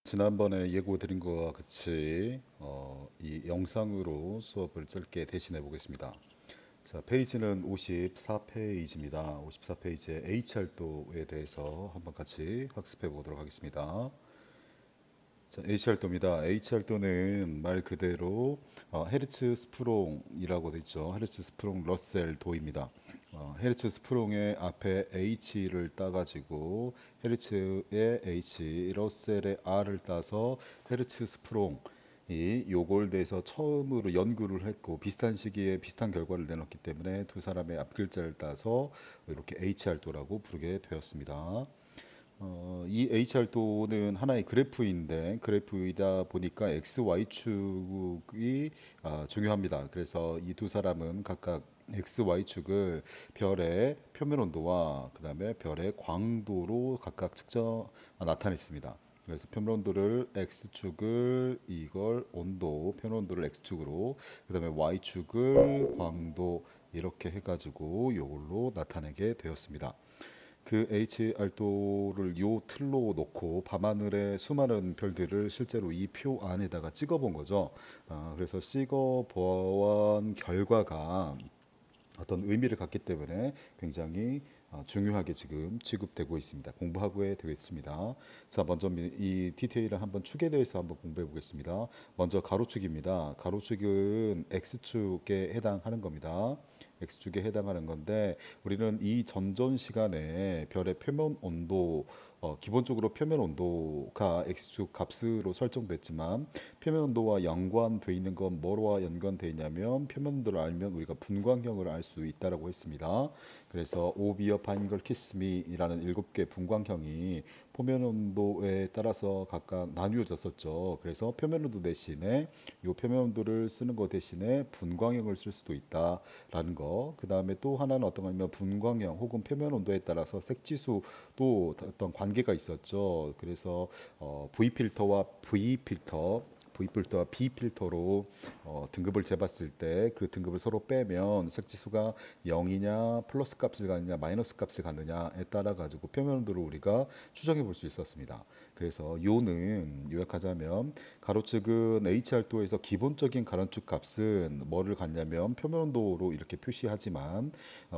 지난번에 예고 드린 것과 같이 이 영상으로 수업을 짧게 대신해 보겠습니다. 자, 페이지는 54페이지입니다. 54페이지의 H활도에 대해서 한번 같이 학습해 보도록 하겠습니다. 자, H활도입니다. H활도는 말 그대로 헤르츠 스프롱이라고 되어 있죠. 헤르츠 스프롱 러셀 도입니다. 헤르츠 스프롱의 앞에 H를 따가지고 헤르츠의 H, 러셀의 R을 따서 헤르츠 스프롱 이 요걸 대해서 처음으로 연구를 했고 비슷한 시기에 비슷한 결과를 내놨기 때문에 두 사람의 앞글자를 따서 이렇게 H활도라고 부르게 되었습니다. 이 H활도는 하나의 그래프인데 그래프이다 보니까 X, Y축이 중요합니다. 그래서 이 두 사람은 각각 X, Y축을 별의 표면 온도와 그 다음에 별의 광도로 각각 나타냈습니다. 그래서 표면 온도를 X축을 이걸 온도, 표면 온도를 X축으로 그 다음에 Y축을 광도 이렇게 해가지고 이걸로 나타내게 되었습니다. 그 H알도를 요 틀로 놓고 밤하늘의 수많은 별들을 실제로 이 표 안에다가 찍어 본 거죠. 그래서 찍어 본 결과가 어떤 의미를 갖기 때문에 굉장히 중요하게 지금 취급되고 있습니다. 공부하고 되겠습니다. 자, 먼저 이 디테일을 한번 축에 대해서 한번 공부해 보겠습니다. 먼저 가로축입니다. 가로축은 X축에 해당하는 겁니다. X축에 해당하는 건데 우리는 이 전전 시간에 별의 표면 온도 기본적으로 표면 온도가 X축 값으로 설정됐지만 표면 온도와 연관돼 있는 건 뭐와 연관돼 있냐면 표면 온도를 알면 우리가 분광형을 알 수 있다라고 했습니다. 그래서 오비어 파인걸 키스미라는 7개 분광형이 표면 온도에 따라서 각각 나뉘어졌었죠. 그래서 표면 온도 대신에 이 표면 온도를 쓰는 것 대신에 분광형을 쓸 수도 있다라는 거. 그 다음에 또 하나는 어떤 거냐면 분광형 혹은 표면 온도에 따라서 색지수도 어떤 관계가 있었죠. 그래서 V 필터와 V 필터와 B 필터로 등급을 재봤을 때 그 등급을 서로 빼면 색지수가 0이냐 플러스 값을 갖느냐 마이너스 값을 갖느냐에 따라 가지고 표면 온도를 우리가 추정해 볼 수 있었습니다. 그래서 요는 요약하자면 가로축은 H활도에서 기본적인 가로축 값은 뭐를 갖냐면 표면 온도로 이렇게 표시하지만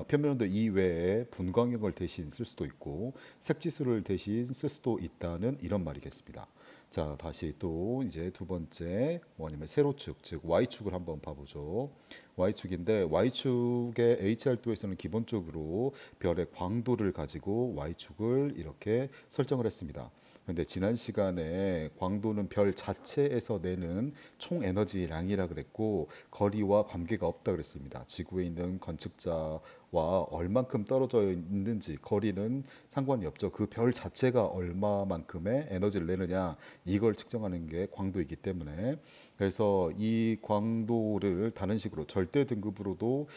표면 온도 이외에 분광형을 대신 쓸 수도 있고 색지수를 대신 쓸 수도 있다는 이런 말이겠습니다. 자, 다시 또 이제 두 번째 뭐냐면 세로축, 즉 Y축을 한번 봐보죠. Y축인데 Y축의 H활도에서는 기본적으로 별의 광도를 가지고 Y축을 이렇게 설정을 했습니다. 그런데 지난 시간에 광도는 별 자체에서 내는 총 에너지량이라 그랬고 거리와 관계가 없다 그랬습니다. 지구에 있는 관측자와 얼만큼 떨어져 있는지 거리는 상관이 없죠. 그 별 자체가 얼마만큼의 에너지를 내느냐 이걸 측정하는 게 광도이기 때문에 그래서 이 광도를 다른 식으로 절대 등급으로도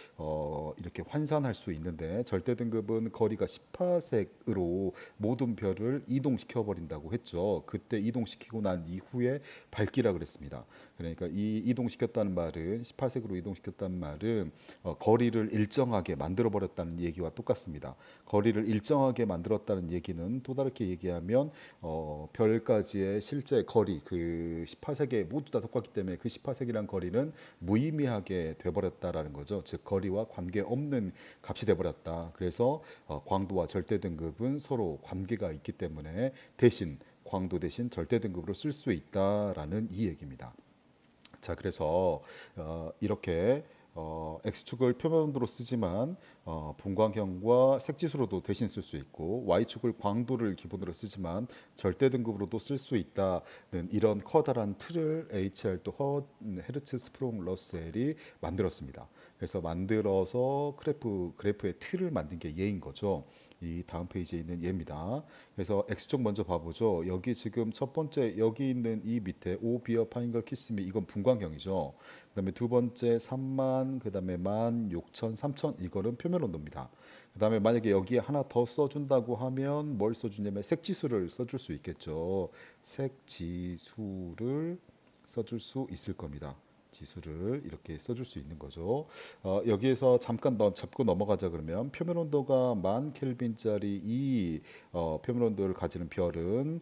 이렇게 환산할 수 있는데 절대 등급은 거리가 10파섹으로 모든 별을 이동시켜 버린다고 했죠. 그때 이동시키고 난 이후에 밝기라 그랬습니다. 그러니까 이 이동시켰다는 말은 18색으로 이동시켰다는 말은 거리를 일정하게 만들어 버렸다는 얘기와 똑같습니다. 거리를 일정하게 만들었다는 얘기는 또 다르게 얘기하면 별까지의 실제 거리 그 18색에 모두 다 똑같기 때문에 그 18색이란 거리는 무의미하게 돼버렸다라는 거죠. 즉 거리와 관계없는 값이 돼버렸다. 그래서 광도와 절대 등급은 서로 관계가 있기 때문에 대신 광도 대신 절대 등급으로 쓸 수 있다라는 이 얘기입니다. 자, 그래서 이렇게 X축을 표면으로 쓰지만 분광형과 색지수로도 대신 쓸 수 있고 Y축을 광도를 기본으로 쓰지만 절대 등급으로도 쓸 수 있다는 이런 커다란 틀을 HL 또 헤르츠 스프롱 러셀이 만들었습니다. 그래서 만들어서 그래프의 틀을 만든 게 얘인 거죠. 이 다음 페이지에 있는 얘입니다. 그래서 X축 먼저 봐보죠. 여기 지금 첫 번째 여기 있는 이 밑에 오 비어 파인걸 키스미 이건 분광형이죠. 그다음에 두 번째 3만 그다음에 1만 6천 3천 이거는 표면 온도입니다. 그다음에 만약에 여기에 하나 더 써준다고 하면 뭘 써주냐면 색지수를 써줄 수 있겠죠. 색지수를 써줄 수 있을 겁니다. 지수를 이렇게 써줄 수 있는 거죠. 여기에서 잠깐 잡고 넘어가자 그러면 표면 온도가 1000켈빈짜리 이 표면 온도를 가지는 별은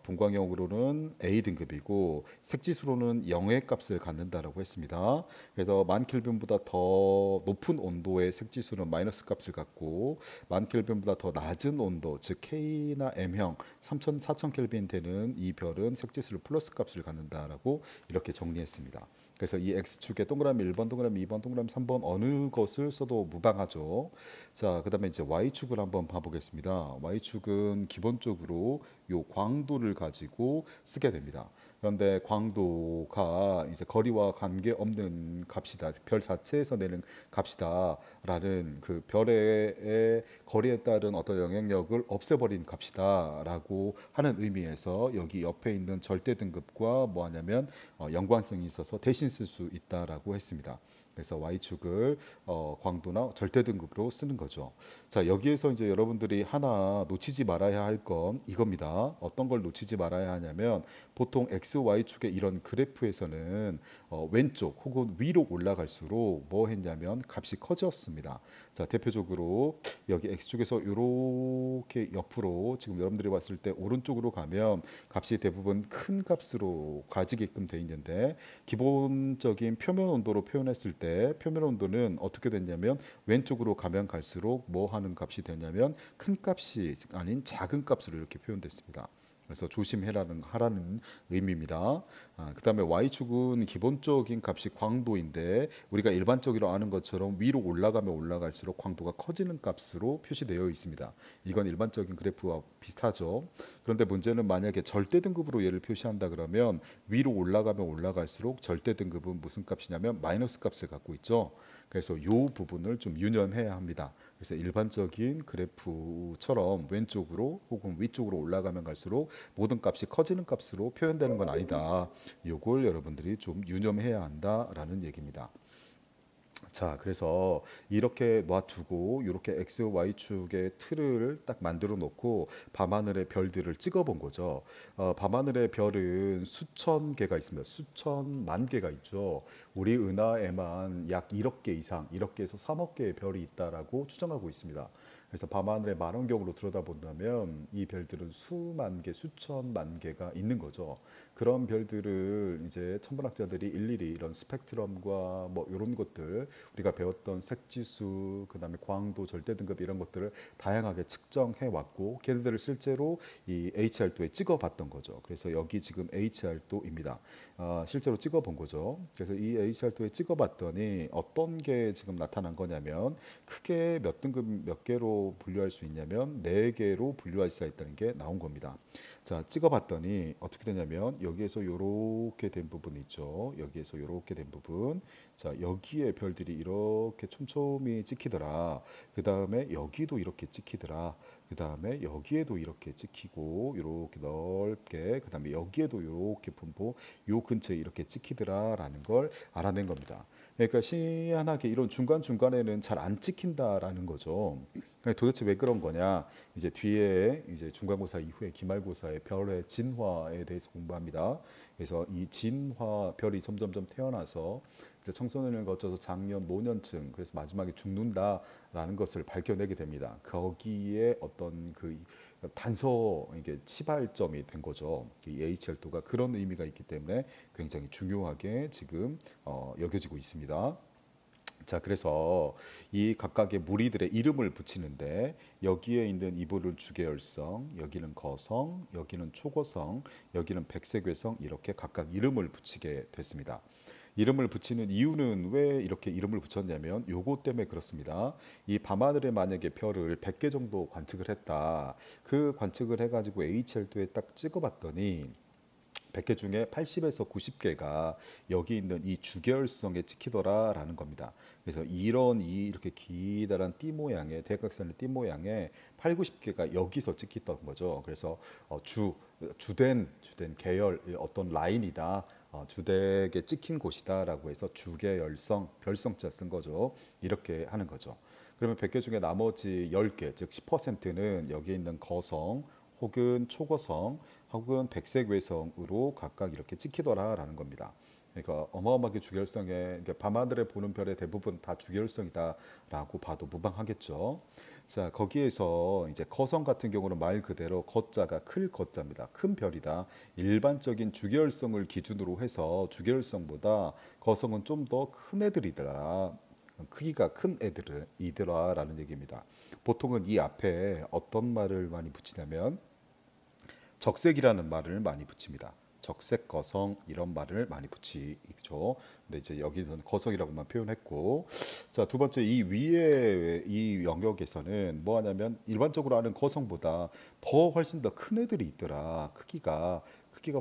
분광형으로는 A 등급이고 색지수로는 0의 값을 갖는다라고 했습니다. 그래서 10,000켈빈보다 더 높은 온도의 색지수는 마이너스 값을 갖고 10,000켈빈보다 더 낮은 온도, 즉 K나 M형 3,000, 4,000켈빈 되는 이 별은 색지수를 플러스 값을 갖는다라고 이렇게 정리했습니다. 그래서 이 X축에 동그라미 1번, 동그라미 2번, 동그라미 3번 어느 것을 써도 무방하죠. 자, 그다음에 이제 Y축을 한번 봐보겠습니다. Y축은 기본적으로 요 광도를 가지고 쓰게 됩니다. 그런데 광도가 이제 거리와 관계없는 값이다. 별 자체에서 내는 값이다라는 그 별의 거리에 따른 어떤 영향력을 없애버린 값이다라고 하는 의미에서 여기 옆에 있는 절대 등급과 뭐 하냐면 연관성이 있어서 대신 쓸 수 있다라고 했습니다. 그래서 Y축을 광도나 절대 등급으로 쓰는 거죠. 자, 여기에서 이제 여러분들이 하나 놓치지 말아야 할 건 이겁니다. 어떤 걸 놓치지 말아야 하냐면 보통 X, Y축의 이런 그래프에서는 왼쪽 혹은 위로 올라갈수록 뭐 했냐면 값이 커졌습니다. 자, 대표적으로 여기 X축에서 이렇게 옆으로 지금 여러분들이 봤을 때 오른쪽으로 가면 값이 대부분 큰 값으로 가지게끔 돼 있는데 기본적인 표면 온도로 표현했을 때 표면 온도는 어떻게 됐냐면 왼쪽으로 가면 갈수록 뭐 하는 값이 되냐면 큰 값이 아닌 작은 값으로 이렇게 표현됐습니다. 그래서 조심해라는 하라는 의미입니다. 그다음에 y축은 기본적인 값이 광도인데 우리가 일반적으로 아는 것처럼 위로 올라가면 올라갈수록 광도가 커지는 값으로 표시되어 있습니다. 이건 일반적인 그래프와 비슷하죠. 그런데 문제는 만약에 절대 등급으로 얘를 표시한다 그러면 위로 올라가면 올라갈수록 절대 등급은 무슨 값이냐면 마이너스 값을 갖고 있죠. 그래서 이 부분을 좀 유념해야 합니다. 그래서 일반적인 그래프처럼 왼쪽으로 혹은 위쪽으로 올라가면 갈수록 모든 값이 커지는 값으로 표현되는 건 아니다. 이걸 여러분들이 좀 유념해야 한다라는 얘기입니다. 자, 그래서 이렇게 놔두고 이렇게 x, y축의 틀을 딱 만들어 놓고 밤하늘의 별들을 찍어 본 거죠. 밤하늘의 별은 수천 개가 있습니다. 수천만 개가 있죠. 우리 은하에만 약 1억 개 이상, 1억 개에서 3억 개의 별이 있다라고 추정하고 있습니다. 그래서 밤하늘의 망원경으로 들여다본다면 이 별들은 수만 개, 수천만 개가 있는 거죠. 그런 별들을 이제 천문학자들이 일일이 이런 스펙트럼과 뭐 이런 것들 우리가 배웠던 색지수, 그다음에 광도, 절대 등급 이런 것들을 다양하게 측정해 왔고 걔네들을 실제로 이 HR도에 찍어봤던 거죠. 그래서 여기 지금 HR도입니다. 실제로 찍어본 거죠. 그래서 이 HR도에 찍어봤더니 어떤 게 지금 나타난 거냐면 크게 몇 등급 몇 개로 분류할 수 있냐면 네 개로 분류할 수 있다는 게 나온 겁니다. 자, 찍어봤더니 어떻게 되냐면 여기에서 이렇게 된 부분 있죠. 여기에서 이렇게 된 부분. 자, 여기에 별들이 이렇게 촘촘히 찍히더라. 그 다음에 여기도 이렇게 찍히더라. 그 다음에 여기에도 이렇게 찍히고 이렇게 넓게 그 다음에 여기에도 이렇게 분포 요 근처에 이렇게 찍히더라라는 걸 알아낸 겁니다. 그러니까 희한하게 이런 중간중간에는 잘 안 찍힌다라는 거죠. 도대체 왜 그런 거냐? 이제 뒤에 이제 중간고사 이후에 기말고사의 별의 진화에 대해서 공부합니다. 그래서 이 진화 별이 점점점 태어나서 이제 청소년을 거쳐서 장년, 노년층 그래서 마지막에 죽는다라는 것을 밝혀내게 됩니다. 거기에 어떤 그 단서 이게 치발점이 된 거죠. 이 HR도가 그런 의미가 있기 때문에 굉장히 중요하게 지금 여겨지고 있습니다. 자, 그래서 이 각각의 무리들의 이름을 붙이는데 여기에 있는 이불은 주계열성, 여기는 거성, 여기는 초거성, 여기는 백색외성 이렇게 각각 이름을 붙이게 됐습니다. 이름을 붙이는 이유는 왜 이렇게 이름을 붙였냐면 요거 때문에 그렇습니다. 이 밤하늘에 만약에 별을 100개 정도 관측을 했다. 그 관측을 해가지고 HR도에 딱 찍어봤더니 100개 중에 80에서 90개가 여기 있는 이 주계열성에 찍히더라라는 겁니다. 그래서 이런 이렇게 기다란 띠 모양의 대각선의 띠 모양의 8, 90개가 여기서 찍혔던 거죠. 그래서 주된 계열 어떤 라인이다. 주되게 찍힌 곳이다라고 해서 주계열성 별성자 쓴 거죠. 이렇게 하는 거죠. 그러면 100개 중에 나머지 10개, 즉 10%는 여기 있는 거성 혹은 초거성 혹은 백색 외성으로 각각 이렇게 찍히더라라는 겁니다. 그러니까 어마어마하게 주결성에, 그러니까 밤하늘에 보는 별의 대부분 다 주결성이다라고 봐도 무방하겠죠. 자, 거기에서 이제 거성 같은 경우는 말 그대로 거자가 클 거자입니다. 큰 별이다. 일반적인 주결성을 기준으로 해서 주결성보다 거성은 좀 더 큰 애들이더라. 크기가 큰 애들이더라라는 얘기입니다. 보통은 이 앞에 어떤 말을 많이 붙이냐면 적색이라는 말을 많이 붙입니다. 적색 거성 이런 말을 많이 붙이죠. 근데 이제 여기서는 거성이라고만 표현했고, 자, 두 번째 이 위에 이 영역에서는 뭐 하냐면 일반적으로 아는 거성보다 더 훨씬 더 큰 애들이 있더라. 크기가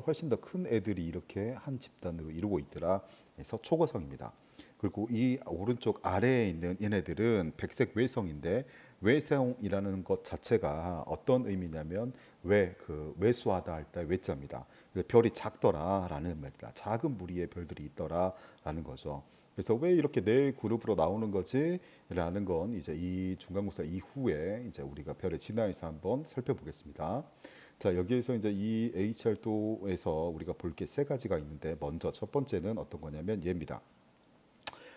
훨씬 더 큰 애들이 이렇게 한 집단으로 이루고 있더라. 그래서 초거성입니다. 그리고 이 오른쪽 아래에 있는 얘네들은 백색 외성인데, 외성이라는 것 자체가 어떤 의미냐면 외수하다 할 때 외자입니다. 그래서 별이 작더라라는 말이다. 작은 무리의 별들이 있더라라는 거죠. 그래서 왜 이렇게 네 그룹으로 나오는 거지라는 건 이제 이 중간고사 이후에 이제 우리가 별의 진화에서 한번 살펴보겠습니다. 자, 여기에서 이제 이 HR도에서 우리가 볼 게 세 가지가 있는데, 먼저 첫 번째는 어떤 거냐면 얘입니다.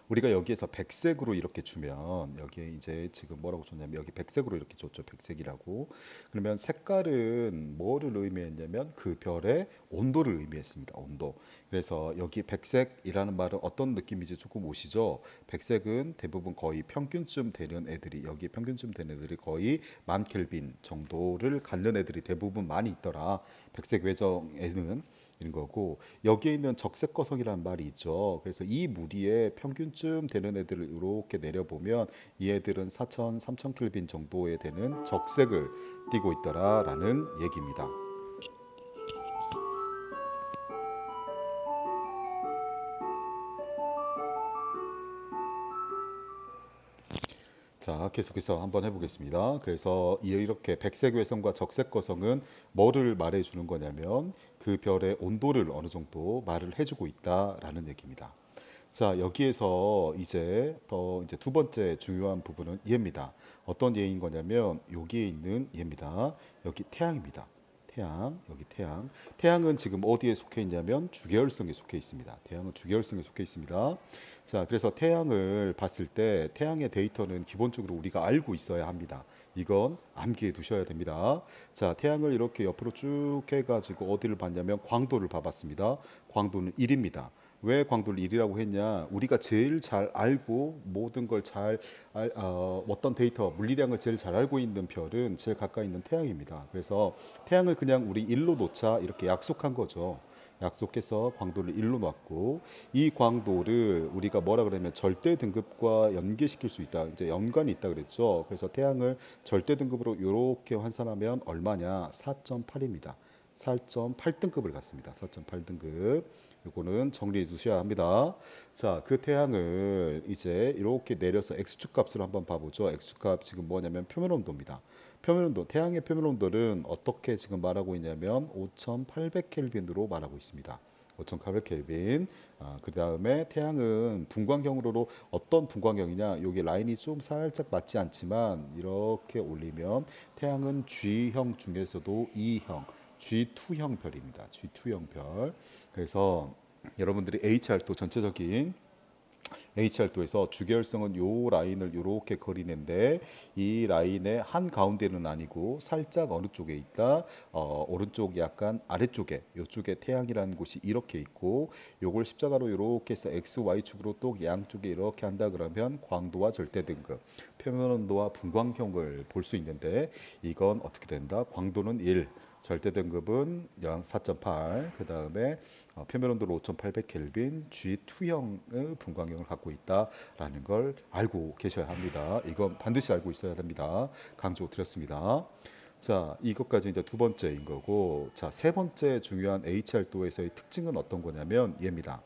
우리가 여기에서 백색으로 이렇게 주면, 여기에 이제 지금 뭐라고 줬냐면 여기 백색으로 이렇게 줬죠. 백색이라고. 그러면 색깔은 뭐를 의미했냐면 그 별의 온도를 의미했습니다. 온도. 그래서 여기 백색이라는 말은 어떤 느낌인지 조금 오시죠? 백색은 대부분 거의 평균쯤 되는 애들이, 여기 평균쯤 되는 애들이 거의 10,000켈빈 정도를 갖는 애들이 대부분 많이 있더라. 백색 외정에는 이런 거고, 여기에 있는 적색거성이라는 말이 있죠. 그래서 이 무리의 평균쯤 되는 애들을 이렇게 내려보면 이 애들은 4,000, 3,000켈빈 정도에 되는 적색을 띠고 있더라라는 얘기입니다. 자, 계속해서 한번 해보겠습니다. 그래서 이렇게 백색 외성과 적색 거성은 뭐를 말해주는 거냐면 그 별의 온도를 어느 정도 말을 해주고 있다라는 얘기입니다. 자, 여기에서 이제 두 번째 중요한 부분은 얘입니다. 어떤 얘인 거냐면 여기에 있는 얘입니다. 여기 태양입니다. 태양, 여기 태양. 태양은 지금 어디에 속해 있냐면 주계열성에 속해 있습니다. 태양은 주계열성에 속해 있습니다. 자, 그래서 태양을 봤을 때 태양의 데이터는 기본적으로 우리가 알고 있어야 합니다. 이건 암기해 두셔야 됩니다. 자, 태양을 이렇게 옆으로 쭉 해가지고 어디를 봤냐면 광도를 봐봤습니다. 광도는 1입니다. 왜 광도를 1이라고 했냐? 우리가 제일 잘 알고 모든 걸 어떤 데이터, 물리량을 제일 잘 알고 있는 별은 제일 가까이 있는 태양입니다. 그래서 태양을 그냥 우리 1로 놓자 이렇게 약속한 거죠. 약속해서 광도를 1로 놨고, 이 광도를 우리가 뭐라 그러면 절대 등급과 연계시킬 수 있다. 이제 연관이 있다 그랬죠. 그래서 태양을 절대 등급으로 이렇게 환산하면 얼마냐? 4.8입니다. 4.8등급을 갖습니다. 4.8등급. 요거는 정리해 두셔야 합니다. 자, 그 태양을 이제 이렇게 내려서 X축 값으로 한번 봐보죠. X축 값 지금 뭐냐면 표면 온도입니다. 표면 온도, 태양의 표면 온도는 어떻게 지금 말하고 있냐면 5,800켈빈으로 말하고 있습니다. 5,800켈빈. 그 다음에 태양은 분광경으로 어떤 분광경이냐? 여기 라인이 좀 살짝 맞지 않지만 이렇게 올리면 태양은 G형 중에서도 E형, G2형 별입니다. G2형 별. 그래서 여러분들이 HR도 전체적인 HR도에서 주계열성은 요 라인을 이렇게 그리는데, 이 라인의 한 가운데는 아니고 살짝 어느 쪽에 있다, 오른쪽 약간 아래쪽에, 요쪽에 태양이라는 곳이 이렇게 있고, 요걸 십자가로 이렇게 해서 X, Y축으로 또 양쪽에 이렇게 한다 그러면 광도와 절대 등급, 표면 온도와 분광형을 볼 수 있는데, 이건 어떻게 된다? 광도는 1, 절대 등급은 4.8, 그 다음에 표면 온도로 5,800켈빈, G2형의 분광경을 갖고 있다라는 걸 알고 계셔야 합니다. 이건 반드시 알고 있어야 됩니다. 강조 드렸습니다. 자, 이것까지 이제 두 번째인 거고, 자, 세 번째 중요한 HR도에서의 특징은 어떤 거냐면 얘입니다.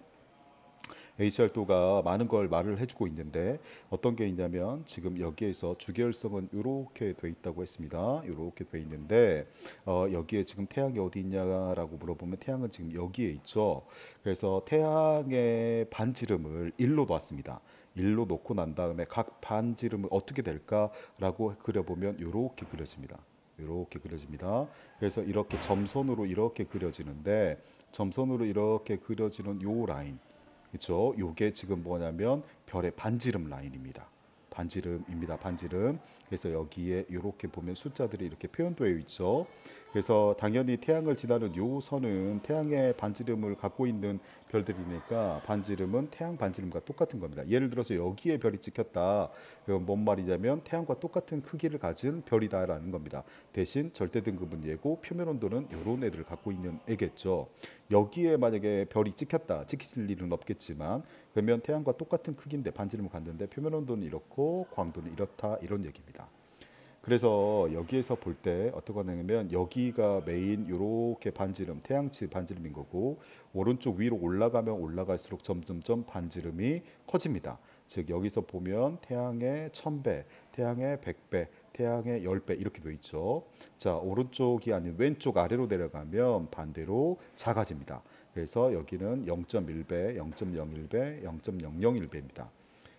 HR도가 많은 걸 말을 해주고 있는데 어떤 게 있냐면 지금 여기에서 주계열성은 이렇게 돼 있다고 했습니다. 이렇게 돼 있는데 여기에 지금 태양이 어디 있냐라고 물어보면 태양은 지금 여기에 있죠. 그래서 태양의 반지름을 1로 놨습니다. 1로 놓고 난 다음에 각 반지름은 어떻게 될까라고 그려보면 이렇게 그려집니다. 이렇게 그려집니다. 그래서 이렇게 점선으로 이렇게 그려지는데, 점선으로 이렇게 그려지는 요 라인, 그렇죠? 요게 지금 뭐냐면 별의 반지름 라인입니다. 반지름입니다. 반지름. 그래서 여기에 이렇게 보면 숫자들이 이렇게 표현되어 있죠. 그래서 당연히 태양을 지나는 요 선은 태양의 반지름을 갖고 있는 별들이니까 반지름은 태양 반지름과 똑같은 겁니다. 예를 들어서 여기에 별이 찍혔다. 그건 뭔 말이냐면 태양과 똑같은 크기를 가진 별이다라는 겁니다. 대신 절대 등급은 얘고 표면 온도는 이런 애들을 갖고 있는 애겠죠. 여기에 만약에 별이 찍혔다. 찍힐 일은 없겠지만 그러면 태양과 똑같은 크기인데 반지름을 갔는데 표면 온도는 이렇고 광도는 이렇다 이런 얘기입니다. 그래서 여기에서 볼 때 어떤 거냐면 여기가 메인 요렇게 반지름 태양치 반지름인 거고 오른쪽 위로 올라가면 올라갈수록 점점점 반지름이 커집니다. 즉 여기서 보면 태양의 1000배, 태양의 100배, 태양의 10배 이렇게 돼 있죠. 자, 오른쪽이 아닌 왼쪽 아래로 내려가면 반대로 작아집니다. 그래서 여기는 0.1배, 0.01배, 0.001배입니다.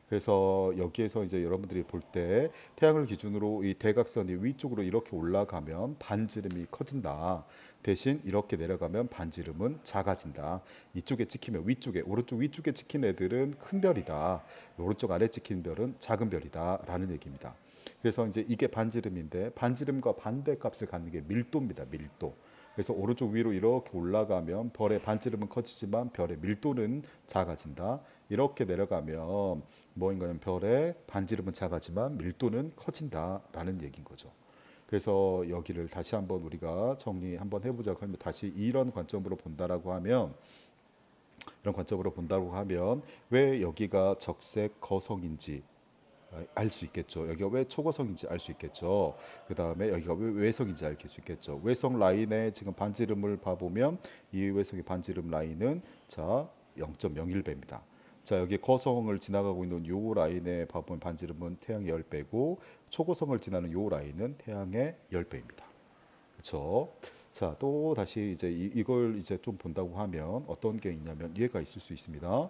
그래서 여기에서 이제 여러분들이 볼 때 태양을 기준으로 이 대각선이 위쪽으로 이렇게 올라가면 반지름이 커진다. 대신 이렇게 내려가면 반지름은 작아진다. 이쪽에 찍히면 위쪽에 오른쪽 위쪽에 찍힌 애들은 큰 별이다. 오른쪽 아래 찍힌 별은 작은 별이다라는 얘기입니다. 그래서 이제 이게 반지름인데 반지름과 반대 값을 갖는 게 밀도입니다. 밀도. 그래서 오른쪽 위로 이렇게 올라가면 별의 반지름은 커지지만 별의 밀도는 작아진다. 이렇게 내려가면 뭐인가요? 별의 반지름은 작아지만 밀도는 커진다라는 얘기인 거죠. 그래서 여기를 다시 한번 우리가 정리 한번 해보자고 하면 다시 이런 관점으로 본다라고 하면 이런 관점으로 본다고 하면 왜 여기가 적색 거성인지 알 수 있겠죠. 여기가 왜 초고성인지 알 수 있겠죠. 그 다음에 여기가 왜 외성인지 알 수 있겠죠. 외성 라인의 지금 반지름을 봐보면 이 외성의 반지름 라인은 자 0.01배입니다. 자 여기 거성을 지나가고 있는 요 라인의 봐보면 반지름은 태양의 10배고 초고성을 지나는 요 라인은 태양의 10배입니다. 그렇죠? 자, 또 다시 이제 이걸 이제 좀 본다고 하면 어떤 게 있냐면 얘가 있을 수 있습니다.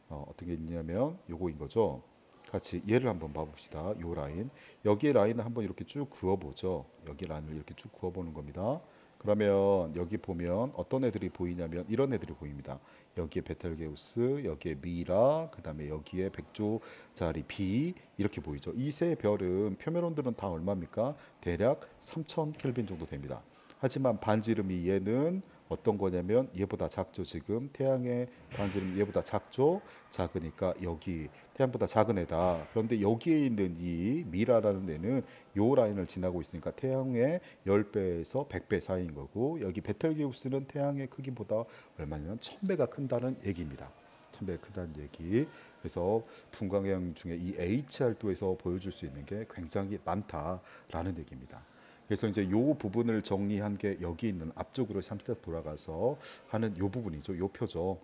어떤 게 있냐면 요거인 거죠. 같이 얘를 한번 봐봅시다. 요 라인. 여기 라인을 한번 이렇게 쭉 그어보죠. 여기 라인을 이렇게 쭉 그어보는 겁니다. 그러면 여기 보면 어떤 애들이 보이냐면 이런 애들이 보입니다. 여기에 베텔게우스, 여기에 미라, 그 다음에 여기에 백조자리 B 이렇게 보이죠. 이 세 별은 표면 온도는 다 얼마입니까? 대략 3000 켈빈 정도 됩니다. 하지만 반지름이 얘는 어떤 거냐면 얘보다 작죠. 지금 태양의 반지름 얘보다 작죠. 작으니까 여기 태양보다 작은 애다. 그런데 여기에 있는 이 미라라는 애는 요 라인을 지나고 있으니까 태양의 10배에서 100배 사이인 거고 여기 베텔게우스는 태양의 크기보다 얼마냐면 1000배가 큰다는 얘기입니다. 1000배가 크다는 얘기. 그래서 분광경 중에 이 HR도에서 보여줄 수 있는 게 굉장히 많다라는 얘기입니다. 그래서 이제 요 부분을 정리한 게 여기 있는 앞쪽으로 잠깐 돌아가서 하는 요 부분이죠. 요 표죠.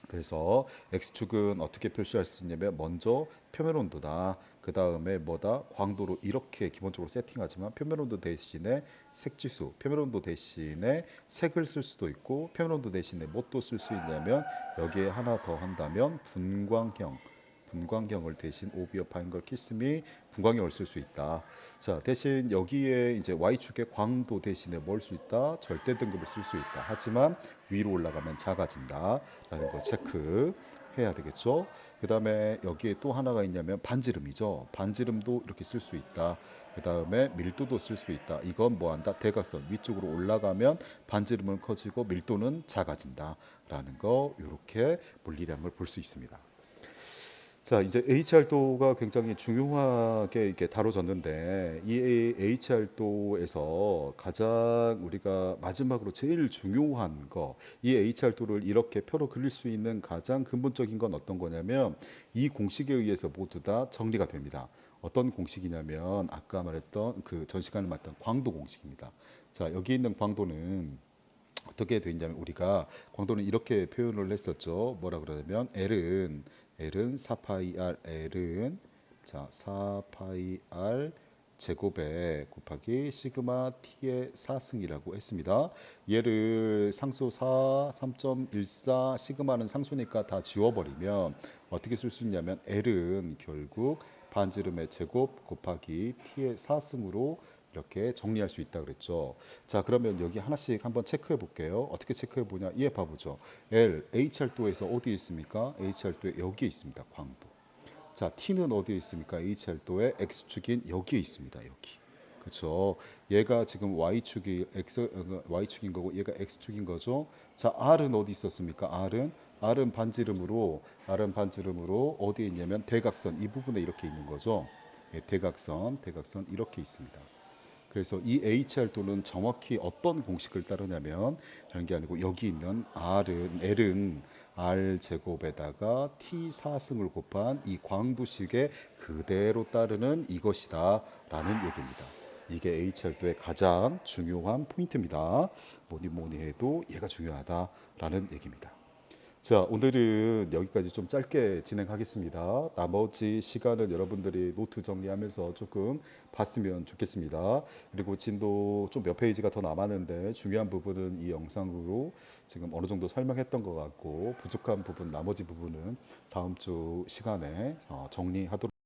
그래서 x축은 어떻게 표시할 수 있냐면 먼저 표면 온도다. 그 다음에 뭐다? 광도로 이렇게 기본적으로 세팅하지만 표면 온도 대신에 색지수, 표면 온도 대신에 색을 쓸 수도 있고 표면 온도 대신에 뭣도 쓸 수 있냐면 여기에 하나 더 한다면 분광경을 대신 오비어 파인걸 키스미 분광경을 쓸 수 있다. 자, 대신 여기에 이제 y축의 광도 대신에 뭘 수 있다? 절대 등급을 쓸 수 있다. 하지만 위로 올라가면 작아진다라는 거 체크해야 되겠죠. 그 다음에 여기에 또 하나가 있냐면 반지름이죠. 반지름도 이렇게 쓸 수 있다. 그 다음에 밀도도 쓸 수 있다. 이건 뭐한다? 대각선 위쪽으로 올라가면 반지름은 커지고 밀도는 작아진다라는 거 이렇게 물리량을 볼 수 있습니다. 자, 이제 HR도가 굉장히 중요하게 이렇게 다뤄졌는데 이 HR도에서 가장 우리가 마지막으로 제일 중요한 거, 이 HR도를 이렇게 표로 그릴 수 있는 가장 근본적인 건 어떤 거냐면 이 공식에 의해서 모두 다 정리가 됩니다. 어떤 공식이냐면 아까 말했던 그 전 시간에 말했던 광도 공식입니다. 자, 여기 있는 광도는 어떻게 되어 있냐면 우리가 광도는 이렇게 표현을 했었죠. 뭐라 그러냐면 L은 4파이 R L은 자 4파이 R 제곱에 곱하기 시그마 T의 4승이라고 했습니다. 얘를 상수 4, 3.14 시그마는 상수니까 다 지워버리면 어떻게 쓸 수 있냐면 L은 결국 반지름의 제곱 곱하기 T의 4승으로 이렇게 정리할 수 있다 그랬죠. 자, 그러면 여기 하나씩 한번 체크해 볼게요. 어떻게 체크해 보냐? 이해 봐보죠. L, H열도에서 어디에 있습니까? H열도에 여기에 있습니다. 광도. 자, T는 어디에 있습니까? H열도의 X축인 여기에 있습니다. 여기. 그렇죠. 얘가 지금 Y축인 거고 얘가 X축인 거죠. 자, R은 어디 있었습니까? R은 반지름으로 어디에 있냐면 대각선 이 부분에 이렇게 있는 거죠. 예, 대각선 이렇게 있습니다. 그래서 이 HR도는 정확히 어떤 공식을 따르냐면 다른 게 아니고 여기 있는 L은 R 제곱에다가 T 사승을 곱한 이 광도식에 그대로 따르는 이것이다라는 얘기입니다. 이게 HR도의 가장 중요한 포인트입니다. 뭐니 뭐니 해도 얘가 중요하다라는 얘기입니다. 자, 오늘은 여기까지 좀 짧게 진행하겠습니다. 나머지 시간은 여러분들이 노트 정리하면서 조금 봤으면 좋겠습니다. 그리고 진도 좀 몇 페이지가 더 남았는데 중요한 부분은 이 영상으로 지금 어느 정도 설명했던 것 같고 부족한 부분, 나머지 부분은 다음 주 시간에 정리하도록